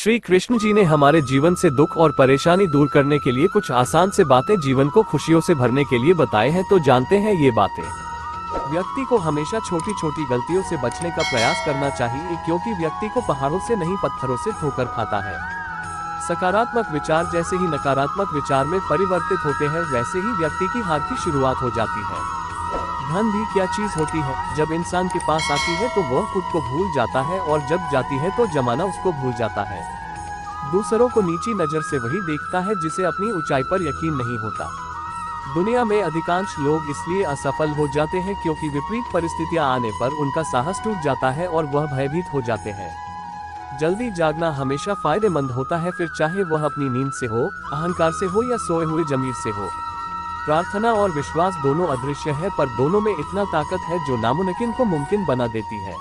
श्री कृष्ण जी ने हमारे जीवन से दुख और परेशानी दूर करने के लिए कुछ आसान से बातें जीवन को खुशियों से भरने के लिए बताए हैं। तो जानते हैं ये बातें। व्यक्ति को हमेशा छोटी छोटी गलतियों से बचने का प्रयास करना चाहिए, क्योंकि व्यक्ति को पहाड़ों से नहीं पत्थरों से ठोकर खाता है। सकारात्मक विचार जैसे ही नकारात्मक विचार में परिवर्तित होते हैं, वैसे ही व्यक्ति की हार की शुरुआत हो जाती है। धन भी क्या चीज होती है, जब इंसान के पास आती है तो वह खुद को भूल जाता है, और जब जाती है तो जमाना उसको भूल जाता है। दूसरों को नीची नजर से वही देखता है जिसे अपनी ऊंचाई पर यकीन नहीं होता। दुनिया में अधिकांश लोग इसलिए असफल हो जाते हैं क्योंकि विपरीत परिस्थितियां आने पर उनका साहस टूट जाता है और वह भयभीत हो जाते हैं। जल्दी जागना हमेशा फायदेमंद होता है, फिर चाहे वह अपनी नींद से हो, अहंकार से हो या सोए हुए जमीर से हो। प्रार्थना और विश्वास दोनों अदृश्य है, पर दोनों में इतना ताकत है जो नामुमकिन को मुमकिन बना देती है।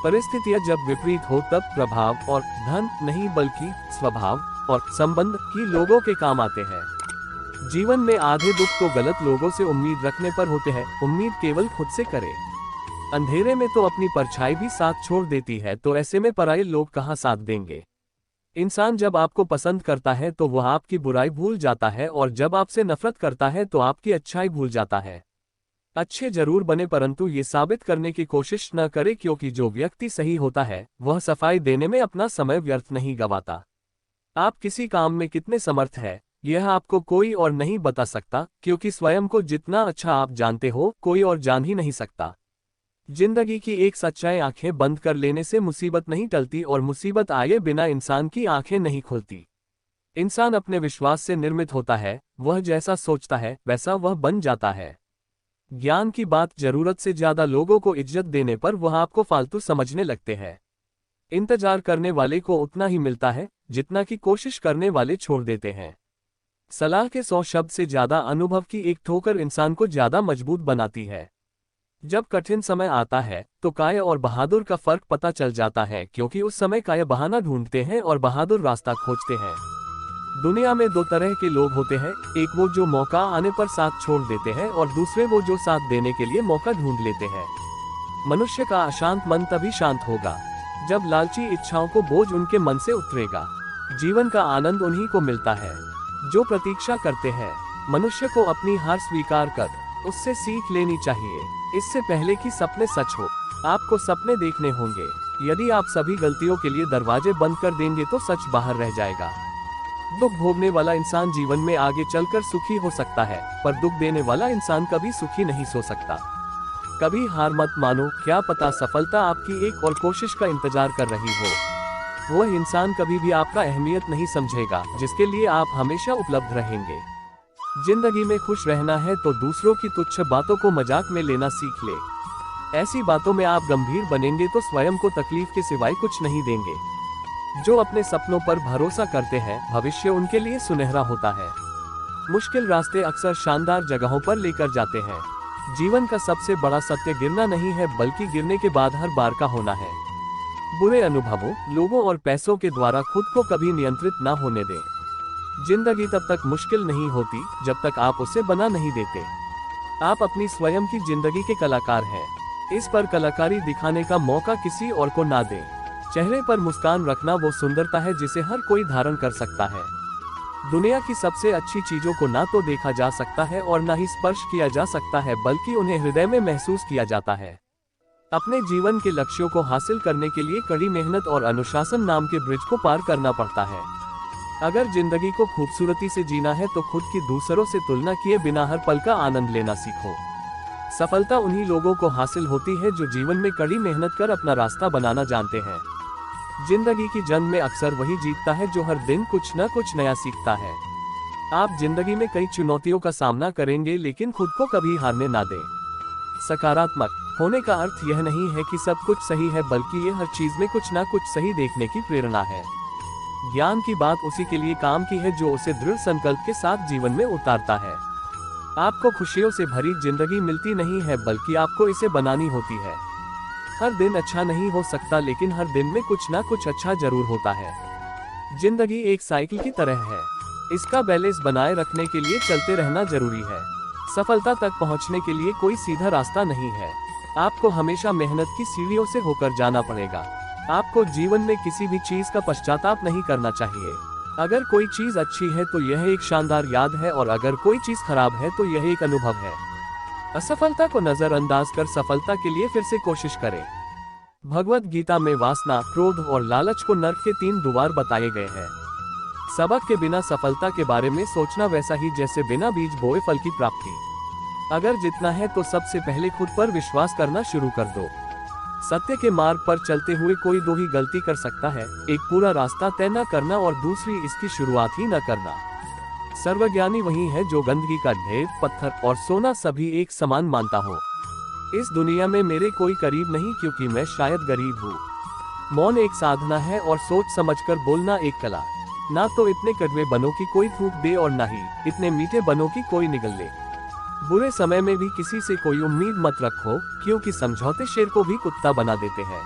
परिस्थितियां जब विपरीत हो तब प्रभाव और धन नहीं बल्कि स्वभाव और संबंध ही लोगों के काम आते हैं। जीवन में आधे दुख तो गलत लोगों से उम्मीद रखने पर होते हैं। उम्मीद केवल खुद से करे। अंधेरे में तो अपनी परछाई भी साथ छोड़ देती है, तो ऐसे में पराये लोग कहाँ साथ देंगे। इंसान जब आपको पसंद करता है तो वह आपकी बुराई भूल जाता है, और जब आपसे नफरत करता है तो आपकी अच्छाई भूल जाता है। अच्छे जरूर बने, परंतु ये साबित करने की कोशिश न करे, क्योंकि जो व्यक्ति सही होता है वह सफाई देने में अपना समय व्यर्थ नहीं गवाता। आप किसी काम में कितने समर्थ है यह आपको कोई और नहीं बता सकता, क्योंकि स्वयं को जितना अच्छा आप जानते हो कोई और जान ही नहीं सकता। जिंदगी की एक सच्चाई, आंखें बंद कर लेने से मुसीबत नहीं टलती, और मुसीबत आए बिना इंसान की आंखें नहीं खुलती। इंसान अपने विश्वास से निर्मित होता है, वह जैसा सोचता है वैसा वह बन जाता है। ज्ञान की बात, जरूरत से ज्यादा लोगों को इज्जत देने पर वह आपको फालतू समझने लगते हैं। इंतजार करने वाले को उतना ही मिलता है जितना कि कोशिश करने वाले छोड़ देते हैं। सलाह के 100 शब्द से ज्यादा अनुभव की एक ठोकर इंसान को ज्यादा मजबूत बनाती है। जब कठिन समय आता है तो काय और बहादुर का फर्क पता चल जाता है, क्योंकि उस समय काय बहाना ढूंढते हैं और बहादुर रास्ता खोजते हैं। दुनिया में दो तरह के लोग होते हैं, एक वो जो मौका आने पर साथ छोड़ देते हैं, और दूसरे वो जो साथ देने के लिए मौका ढूंढ लेते हैं। मनुष्य का अशांत मन तभी शांत होगा जब लालची इच्छाओं को बोझ उनके मन से उतरेगा। जीवन का आनंद उन्हीं को मिलता है जो प्रतीक्षा करते हैं। मनुष्य को अपनी हार स्वीकार कर उससे सीख लेनी चाहिए, इससे पहले कि सपने सच हो। आपको सपने देखने होंगे। यदि आप सभी गलतियों के लिए दरवाजे बंद कर देंगे तो सच बाहर रह जाएगा। दुख भोगने वाला इंसान जीवन में आगे चलकर सुखी हो सकता है, पर दुख देने वाला इंसान कभी सुखी नहीं हो सकता। कभी हार मत मानो, क्या पता सफलता आपकी एक और कोशिश का इंतजार कर रही हो। वह इंसान कभी भी आपका अहमियत नहीं समझेगा जिसके लिए आप हमेशा उपलब्ध रहेंगे। जिंदगी में खुश रहना है तो दूसरों की तुच्छ बातों को मजाक में लेना सीख ले। ऐसी बातों में आप गंभीर बनेंगे तो स्वयं को तकलीफ के सिवाय कुछ नहीं देंगे। जो अपने सपनों पर भरोसा करते हैं, भविष्य उनके लिए सुनहरा होता है। मुश्किल रास्ते अक्सर शानदार जगहों पर लेकर जाते हैं। जीवन का सबसे बड़ा सत्य गिरना नहीं है, बल्कि गिरने के बाद हर बार का होना है। बुरे अनुभवों, लोगों और पैसों के द्वारा खुद को कभी नियंत्रित न होने दें। जिंदगी तब तक मुश्किल नहीं होती जब तक आप उसे बना नहीं देते। आप अपनी स्वयं की जिंदगी के कलाकार हैं। इस पर कलाकारी दिखाने का मौका किसी और को ना दें। चेहरे पर मुस्कान रखना वो सुंदरता है जिसे हर कोई धारण कर सकता है। दुनिया की सबसे अच्छी चीजों को ना तो देखा जा सकता है और ना ही स्पर्श किया जा सकता है, बल्कि उन्हें हृदय में महसूस किया जाता है। अपने जीवन के लक्ष्यों को हासिल करने के लिए कड़ी मेहनत और अनुशासन नाम के ब्रिज को पार करना पड़ता है। अगर जिंदगी को खूबसूरती से जीना है तो खुद की दूसरों से तुलना किए बिना हर पल का आनंद लेना सीखो। सफलता उन्हीं लोगों को हासिल होती है जो जीवन में कड़ी मेहनत कर अपना रास्ता बनाना जानते हैं। जिंदगी की जंग में अक्सर वही जीतता है जो हर दिन कुछ न कुछ नया सीखता है। आप जिंदगी में कई चुनौतियों का सामना करेंगे, लेकिन खुद को कभी हारने ना दें। सकारात्मक होने का अर्थ यह नहीं है कि सब कुछ सही है, बल्कि ये हर चीज में कुछ न कुछ सही देखने की प्रेरणा है। ज्ञान की बात उसी के लिए काम की है जो उसे दृढ़ संकल्प के साथ जीवन में उतारता है। आपको खुशियों से भरी जिंदगी मिलती नहीं है, बल्कि आपको इसे बनानी होती है। हर दिन अच्छा नहीं हो सकता, लेकिन हर दिन में कुछ ना कुछ अच्छा जरूर होता है। जिंदगी एक साइकिल की तरह है, इसका बैलेंस बनाए रखने के लिए चलते रहना जरूरी है। सफलता तक पहुंचने के लिए कोई सीधा रास्ता नहीं है, आपको हमेशा मेहनत की सीढ़ियों से होकर जाना पड़ेगा। आपको जीवन में किसी भी चीज का पश्चाताप नहीं करना चाहिए। अगर कोई चीज अच्छी है तो यह एक शानदार याद है, और अगर कोई चीज खराब है तो यह एक अनुभव है। असफलता को नजरअंदाज कर सफलता के लिए फिर से कोशिश करें। भगवत गीता में वासना, क्रोध और लालच को नर्क के 3 द्वार बताए गए हैं। सबक के बिना सफलता के बारे में सोचना वैसा ही जैसे बिना बीज बोए फल की प्राप्ति। अगर जितना है तो सबसे पहले खुद पर विश्वास करना शुरू कर दो। सत्य के मार्ग पर चलते हुए कोई 2 ही गलती कर सकता है, एक पूरा रास्ता तय न करना और दूसरी इसकी शुरुआत ही न करना। सर्वज्ञानी वही है जो गंदगी का ढेर, पत्थर और सोना सभी एक समान मानता हो। इस दुनिया में मेरे कोई करीब नहीं क्योंकि मैं शायद गरीब हूँ। मौन एक साधना है और सोच समझकर बोलना एक कला। ना तो इतने कड़वे बनों की कोई थूक दे और ना ही इतने मीठे बनों की कोई निगल ले। बुरे समय में भी किसी से कोई उम्मीद मत रखो, क्योंकि समझौते शेर को भी कुत्ता बना देते हैं।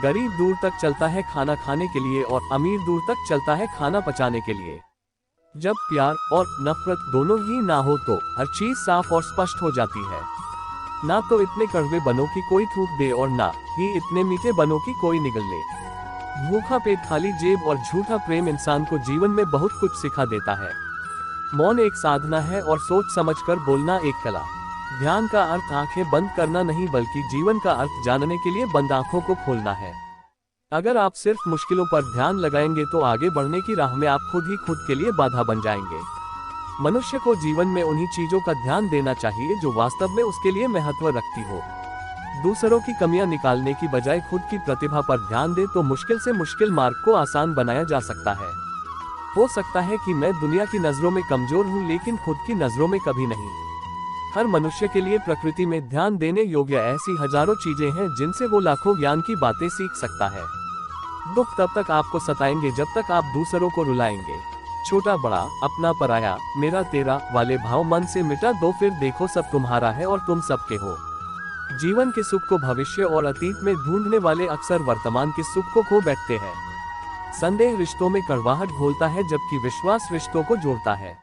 गरीब दूर तक चलता है खाना खाने के लिए और अमीर दूर तक चलता है खाना पचाने के लिए। जब प्यार और नफरत दोनों ही ना हो तो हर चीज साफ और स्पष्ट हो जाती है। ना तो इतने कड़वे बनों की कोई थूक दे और ना ही इतने मीठे बनों की कोई निगल ले। भूखा पेट, खाली जेब और झूठा प्रेम इंसान को जीवन में बहुत कुछ सिखा देता है। मौन एक साधना है और सोच समझकर बोलना एक कला। ध्यान का अर्थ आंखें बंद करना नहीं बल्कि जीवन का अर्थ जानने के लिए बंद आंखों को खोलना है। अगर आप सिर्फ मुश्किलों पर ध्यान लगाएंगे तो आगे बढ़ने की राह में आप खुद ही खुद के लिए बाधा बन जाएंगे। मनुष्य को जीवन में उन्हीं चीजों का ध्यान देना चाहिए जो वास्तव में उसके लिए महत्व रखती हो। दूसरों की कमियां निकालने की बजाय खुद की प्रतिभा पर ध्यान दे तो मुश्किल से मुश्किल मार्ग को आसान बनाया जा सकता है। हो सकता है कि मैं दुनिया की नजरों में कमजोर हूँ, लेकिन खुद की नजरों में कभी नहीं। हर मनुष्य के लिए प्रकृति में ध्यान देने योग्य ऐसी हजारों चीजें हैं जिनसे वो लाखों ज्ञान की बातें सीख सकता है। दुख तब तक आपको सताएंगे जब तक आप दूसरों को रुलाएंगे। छोटा बड़ा, अपना पराया, मेरा तेरा वाले भाव मन से मिटा दो, फिर देखो सब तुम्हारा है और तुम सबके हो। जीवन के सुख को भविष्य और अतीत में ढूंढने वाले अक्सर वर्तमान के सुख को खो बैठते हैं। संदेह रिश्तों में कड़वाहट घोलता है जबकि विश्वास रिश्तों को जोड़ता है।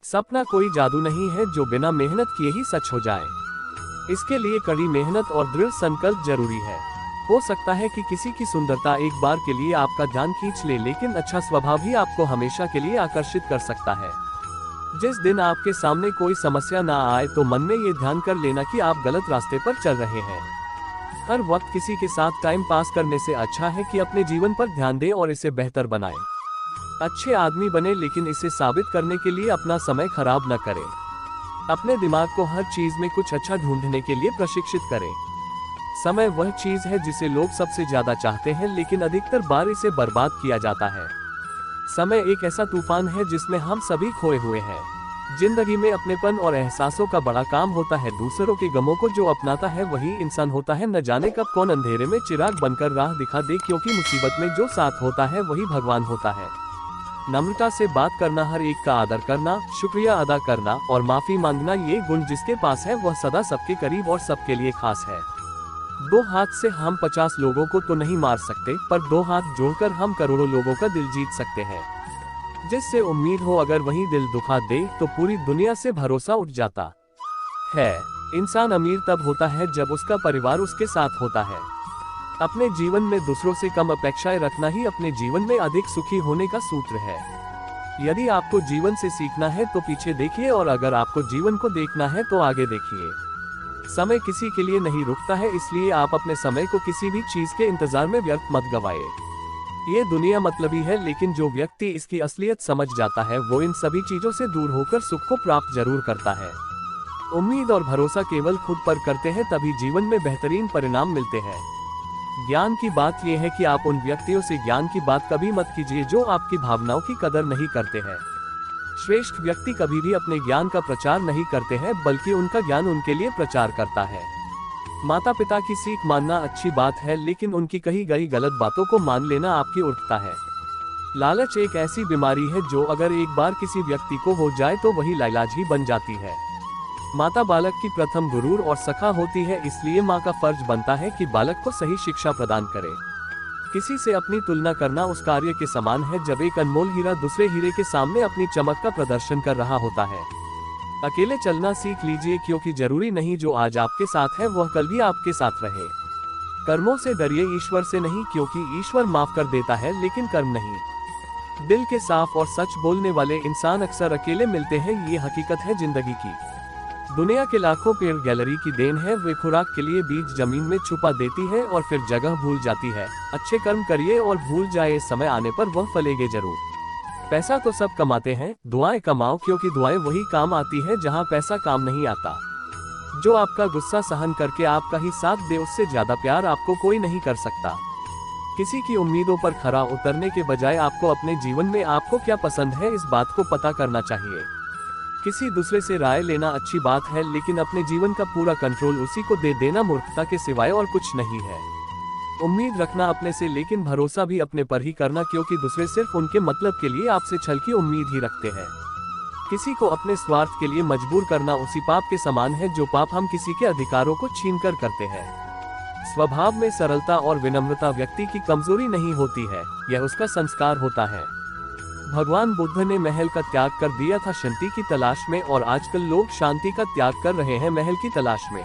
सपना कोई जादू नहीं है जो बिना मेहनत किए ही सच हो जाए। इसके लिए कड़ी मेहनत और दृढ़ संकल्प जरूरी है। हो सकता है कि किसी की सुंदरता एक बार के लिए आपका ध्यान खींच ले, लेकिन अच्छा स्वभाव ही आपको हमेशा के लिए आकर्षित कर सकता है। जिस दिन आपके सामने कोई समस्या ना आए तो मन में ये ध्यान कर लेना कि आप गलत रास्ते पर चल रहे हैं। हर वक्त किसी के साथ टाइम पास करने से अच्छा है कि अपने जीवन पर ध्यान दें और इसे बेहतर बनाएं। अच्छे आदमी बने, लेकिन इसे साबित करने के लिए अपना समय खराब न करें। अपने दिमाग को हर चीज में कुछ अच्छा ढूंढने के लिए प्रशिक्षित करें। समय वह चीज है जिसे लोग सबसे ज्यादा चाहते हैं, लेकिन अधिकतर बार इसे बर्बाद किया जाता है। समय एक ऐसा तूफान है जिसमें हम सभी खोए हुए हैं। जिंदगी में अपनेपन और एहसासों का बड़ा काम होता है। दूसरों के गमों को जो अपनाता है वही इंसान होता है। न जाने कब कौन अंधेरे में चिराग बनकर राह दिखा दे, क्योंकि मुसीबत में जो साथ होता है वही भगवान होता है। नम्रता से बात करना, हर एक का आदर करना, शुक्रिया अदा करना और माफी मांगना, ये गुण जिसके पास है वह सदा सबके करीब और सबके लिए खास है। 2 हाथ से हम 50 लोगों को तो नहीं मार सकते, पर 2 हाथ जोड़कर हम करोड़ों लोगों का दिल जीत सकते हैं। जिससे उम्मीद हो अगर वही दिल दुखा दे तो पूरी दुनिया से भरोसा उठ जाता है। इंसान अमीर तब होता है जब उसका परिवार उसके साथ होता है। अपने जीवन में दूसरों से कम अपेक्षाएं रखना ही अपने जीवन में अधिक सुखी होने का सूत्र है। यदि आपको जीवन से सीखना है तो पीछे देखिए, और अगर आपको जीवन को देखना है तो आगे देखिए। समय किसी के लिए नहीं रुकता है, इसलिए आप अपने समय को किसी भी चीज के इंतजार में व्यर्थ मत गवाए। ये दुनिया मतलबी है, लेकिन जो व्यक्ति इसकी असलियत समझ जाता है वो इन सभी चीजों से दूर होकर सुख को प्राप्त जरूर करता है। उम्मीद और भरोसा केवल खुद पर करते हैं तभी जीवन में बेहतरीन परिणाम मिलते हैं। ज्ञान की बात यह है कि आप उन व्यक्तियों से ज्ञान की बात कभी मत कीजिए जो आपकी भावनाओं की कदर नहीं करते हैं। श्रेष्ठ व्यक्ति कभी भी अपने ज्ञान का प्रचार नहीं करते हैं, बल्कि उनका ज्ञान उनके लिए प्रचार करता है। माता पिता की सीख मानना अच्छी बात है, लेकिन उनकी कही गई गलत बातों को मान लेना आपकी उठता है। लालच एक ऐसी बीमारी है जो अगर एक बार किसी व्यक्ति को हो जाए तो वही लाइलाज ही बन जाती है। माता बालक की प्रथम गुरु और सखा होती है, इसलिए माँ का फर्ज बनता है कि बालक को सही शिक्षा प्रदान करे। किसी से अपनी तुलना करना उस कार्य के समान है जब एक अनमोल हीरा दूसरे हीरे के सामने अपनी चमक का प्रदर्शन कर रहा होता है। अकेले चलना सीख लीजिए, क्योंकि जरूरी नहीं जो आज आपके साथ है वह कल भी आपके साथ रहे। कर्मों से डरिए, ईश्वर से नहीं, क्योंकि ईश्वर माफ कर देता है लेकिन कर्म नहीं। दिल के साफ और सच बोलने वाले इंसान अक्सर अकेले मिलते हैं, ये हकीकत है जिंदगी की। दुनिया के लाखों पेड़ गैलरी की देन है, वे खुराक के लिए बीज जमीन में छुपा देती है और फिर जगह भूल जाती है। अच्छे कर्म करिए और भूल जाए, समय आने पर वह फलेंगे जरूर। पैसा तो सब कमाते हैं, दुआएं कमाओ, क्योंकि दुआएं वही काम आती है जहां पैसा काम नहीं आता। जो आपका गुस्सा सहन करके आपका ही साथ दे, उससे ज्यादा प्यार आपको कोई नहीं कर सकता। किसी की उम्मीदों पर खरा उतरने के बजाय आपको अपने जीवन में आपको क्या पसंद है, इस बात को पता करना चाहिए। किसी दूसरे से राय लेना अच्छी बात है, लेकिन अपने जीवन का पूरा कंट्रोल उसी को दे देना मूर्खता के सिवाय और कुछ नहीं है। उम्मीद रखना अपने से, लेकिन भरोसा भी अपने पर ही करना, क्योंकि दूसरे सिर्फ उनके मतलब के लिए आपसे छल की उम्मीद ही रखते हैं। किसी को अपने स्वार्थ के लिए मजबूर करना उसी पाप के समान है जो पाप हम किसी के अधिकारों को छीनकर करते हैं। स्वभाव में सरलता और विनम्रता व्यक्ति की कमजोरी नहीं होती है, यह उसका संस्कार होता है। भगवान बुद्ध ने महल का त्याग कर दिया था शांति की तलाश में, और आजकल लोग शांति का त्याग कर रहे हैं महल की तलाश में।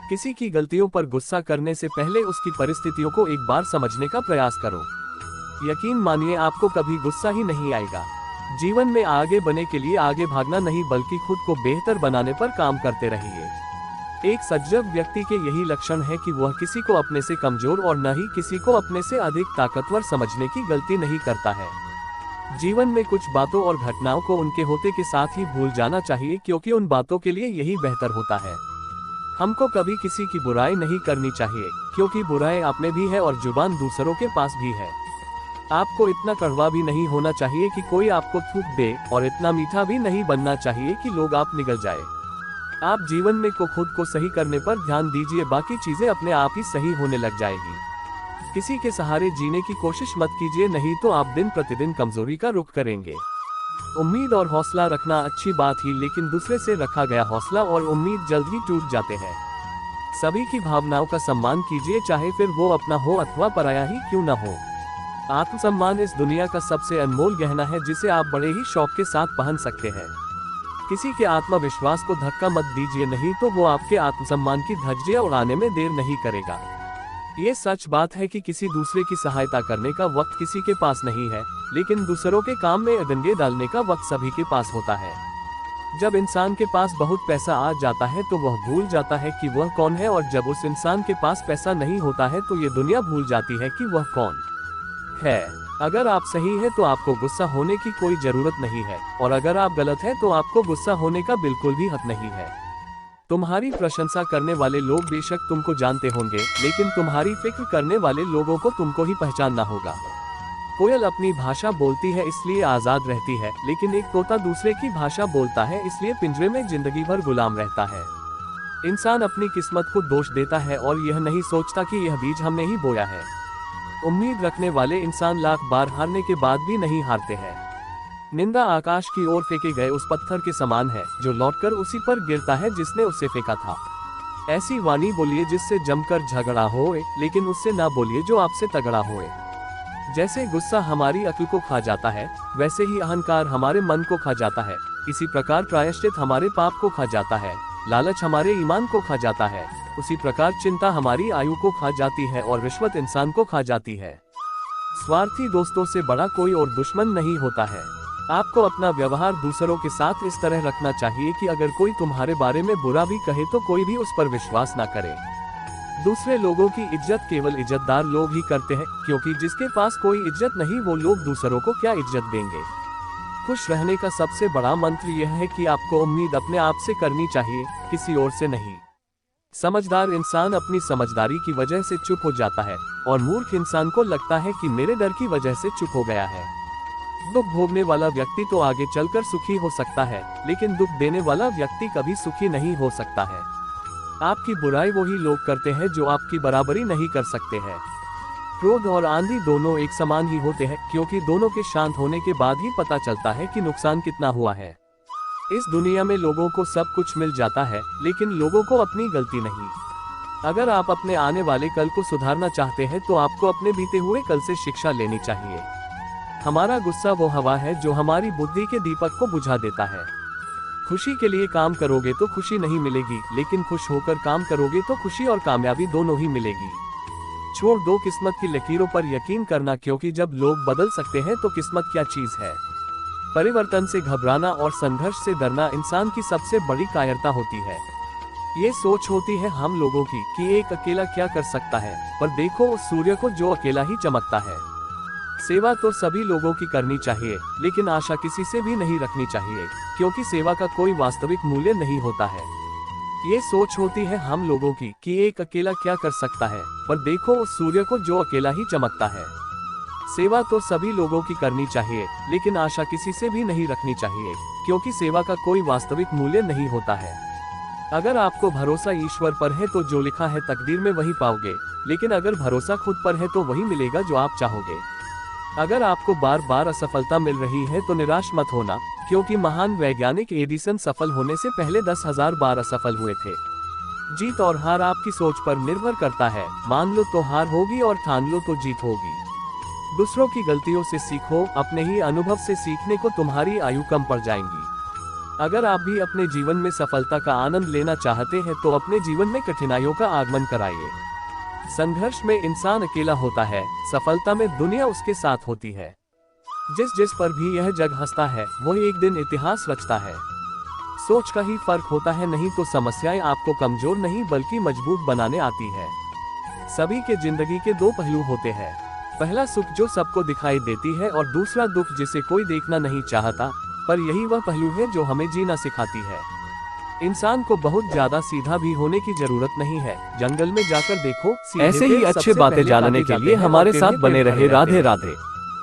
किसी की गलतियों पर गुस्सा करने से पहले उसकी परिस्थितियों को एक बार समझने का प्रयास करो। यकीन मानिए, आपको कभी गुस्सा ही नहीं आएगा। जीवन में आगे बढ़ने के लिए आगे भागना नहीं, बल्कि खुद को बेहतर बनाने पर काम करते रहिए। एक सजग व्यक्ति के यही लक्षण है कि वह किसी को अपने से कमजोर और न ही किसी को अपने से अधिक ताकतवर समझने की गलती नहीं करता है। जीवन में कुछ बातों और घटनाओं को उनके होते के साथ ही भूल जाना चाहिए, क्योंकि उन बातों के लिए यही बेहतर होता है। हमको कभी किसी की बुराई नहीं करनी चाहिए, क्योंकि बुराई आप में भी है और जुबान दूसरों के पास भी है। आपको इतना कड़वा भी नहीं होना चाहिए कि कोई आपको थूक दे, और इतना मीठा भी नहीं बनना चाहिए कि लोग आप निगल जाए। आप जीवन में को खुद को सही करने पर ध्यान दीजिए, बाकी चीजें अपने आप ही सही होने लग जाएगी। किसी के सहारे जीने की कोशिश मत कीजिए, नहीं तो आप दिन प्रतिदिन कमजोरी का रुख करेंगे। उम्मीद और हौसला रखना अच्छी बात ही, लेकिन दूसरे से रखा गया हौसला और उम्मीद जल्द ही टूट जाते हैं। सभी की भावनाओं का सम्मान कीजिए, चाहे फिर वो अपना हो अथवा पराया ही क्यों न हो। आत्मसम्मान इस दुनिया का सबसे अनमोल गहना है, जिसे आप बड़े ही शौक के साथ पहन सकते हैं। किसी के आत्मविश्वास को धक्का मत दीजिए, नहीं तो वो आपके आत्मसम्मान की धज्जियां उड़ाने में देर नहीं करेगा। ये सच बात है कि किसी दूसरे की सहायता करने का वक्त किसी के पास नहीं है, लेकिन दूसरों के काम में अडंगे डालने का वक्त सभी के पास होता है। जब इंसान के पास बहुत पैसा आ जाता है तो वह भूल जाता है कि वह कौन है, और जब उस इंसान के पास पैसा नहीं होता है तो ये दुनिया भूल जाती है कि वह कौन है। अगर आप सही है तो आपको गुस्सा होने की कोई जरूरत नहीं है, और अगर आप गलत है तो आपको गुस्सा होने का बिल्कुल भी हक नहीं है। तुम्हारी प्रशंसा करने वाले लोग बेशक तुमको जानते होंगे, लेकिन तुम्हारी फिक्र करने वाले लोगों को तुमको ही पहचानना होगा। कोयल अपनी भाषा बोलती है इसलिए आजाद रहती है, लेकिन एक तोता दूसरे की भाषा बोलता है इसलिए पिंजरे में जिंदगी भर गुलाम रहता है। इंसान अपनी किस्मत को दोष देता है और यह नहीं सोचता कि यह बीज हमने ही बोया है। उम्मीद रखने वाले इंसान लाख बार हारने के बाद भी नहीं हारते हैं। निंदा आकाश की ओर फेंके गए उस पत्थर के समान है जो लौटकर उसी पर गिरता है जिसने उसे फेंका था। ऐसी वाणी बोलिए जिससे जमकर झगड़ा होए, लेकिन उससे ना बोलिए जो आपसे तगड़ा होए। जैसे गुस्सा हमारी अक्ल को खा जाता है, वैसे ही अहंकार हमारे मन को खा जाता है। इसी प्रकार प्रायश्चित हमारे पाप को खा जाता है, लालच हमारे ईमान को खा जाता है। उसी प्रकार चिंता हमारी आयु को खा जाती है और रिश्वत इंसान को खा जाती है। स्वार्थी दोस्तों से बड़ा कोई और दुश्मन नहीं होता है। आपको अपना व्यवहार दूसरों के साथ इस तरह रखना चाहिए कि अगर कोई तुम्हारे बारे में बुरा भी कहे तो कोई भी उस पर विश्वास ना करे। दूसरे लोगों की इज्जत केवल इज्जतदार लोग ही करते हैं, क्योंकि जिसके पास कोई इज्जत नहीं वो लोग दूसरों को क्या इज्जत देंगे। खुश रहने का सबसे बड़ा मंत्र यह है कि आपको उम्मीद अपने आप से करनी चाहिए, किसी और से नहीं। समझदार इंसान अपनी समझदारी की वजह से चुप हो जाता है, और मूर्ख इंसान को लगता है कि मेरे डर की वजह से चुप हो गया है। दुख भोगने वाला व्यक्ति तो आगे चलकर सुखी हो सकता है, लेकिन दुख देने वाला व्यक्ति कभी सुखी नहीं हो सकता है। आपकी बुराई वही लोग करते हैं जो आपकी बराबरी नहीं कर सकते हैं। क्रोध और आंधी दोनों एक समान ही होते हैं, क्योंकि दोनों के शांत होने के बाद ही पता चलता है कि नुकसान कितना हुआ है। इस दुनिया में लोगों को सब कुछ मिल जाता है, लेकिन लोगों को अपनी गलती नहीं। अगर आप अपने आने वाले कल को सुधारना चाहते हैं तो आपको अपने बीते हुए कल से शिक्षा लेनी चाहिए। हमारा गुस्सा वो हवा है जो हमारी बुद्धि के दीपक को बुझा देता है। खुशी के लिए काम करोगे तो खुशी नहीं मिलेगी, लेकिन खुश होकर काम करोगे तो खुशी और कामयाबी दोनों ही मिलेगी। छोड़ दो किस्मत की लकीरों पर यकीन करना, क्योंकि जब लोग बदल सकते हैं तो किस्मत क्या चीज है। परिवर्तन से घबराना और संघर्ष से डरना इंसान की सबसे बड़ी कायरता होती है। ये सोच होती है हम लोगों की कि एक अकेला क्या कर सकता है, पर देखो उस सूर्य को जो अकेला ही चमकता है। सेवा तो सभी लोगों की करनी चाहिए, लेकिन आशा किसी से भी नहीं रखनी चाहिए, क्योंकि सेवा का कोई वास्तविक मूल्य नहीं होता है। ये सोच होती है हम लोगों की कि एक अकेला क्या कर सकता है, पर देखो उस सूर्य को जो अकेला ही चमकता है। सेवा तो सभी लोगों की करनी चाहिए, लेकिन आशा किसी से भी नहीं रखनी चाहिए, क्योंकि सेवा का कोई वास्तविक मूल्य नहीं होता है। अगर आपको भरोसा ईश्वर पर है तो जो लिखा है तकदीर में वही पाओगे, लेकिन अगर भरोसा खुद पर है तो वही मिलेगा जो आप चाहोगे। अगर आपको बार बार असफलता मिल रही है तो निराश मत होना, क्योंकि महान वैज्ञानिक एडिसन सफल होने से पहले 10,000 बार असफल हुए थे। जीत और हार आपकी सोच पर निर्भर करता है। मान लो तो हार होगी और ठान लो तो जीत होगी। दूसरों की गलतियों से सीखो, अपने ही अनुभव से सीखने को तुम्हारी आयु कम पड़ जाएंगी। अगर आप भी अपने जीवन में सफलता का आनंद लेना चाहते हैं तो अपने जीवन में कठिनाइयों का आगमन कराइए। संघर्ष में इंसान अकेला होता है, सफलता में दुनिया उसके साथ होती है। जिस पर भी यह जग हंसता है वो एक दिन इतिहास रचता है। सोच का ही फर्क होता है, नहीं तो समस्याएं आपको कमजोर नहीं बल्कि मजबूत बनाने आती है। सभी के जिंदगी के दो पहलू होते हैं, पहला सुख जो सबको दिखाई देती है और दूसरा दुख जिसे कोई देखना नहीं चाहता, पर यही वह पहलू है जो हमें जीना सिखाती है। इंसान को बहुत ज्यादा सीधा भी होने की जरूरत नहीं है, जंगल में जाकर देखो, ऐसे ही अच्छे बातें जानने के लिए हमारे साथ बने रहे। राधे राधे।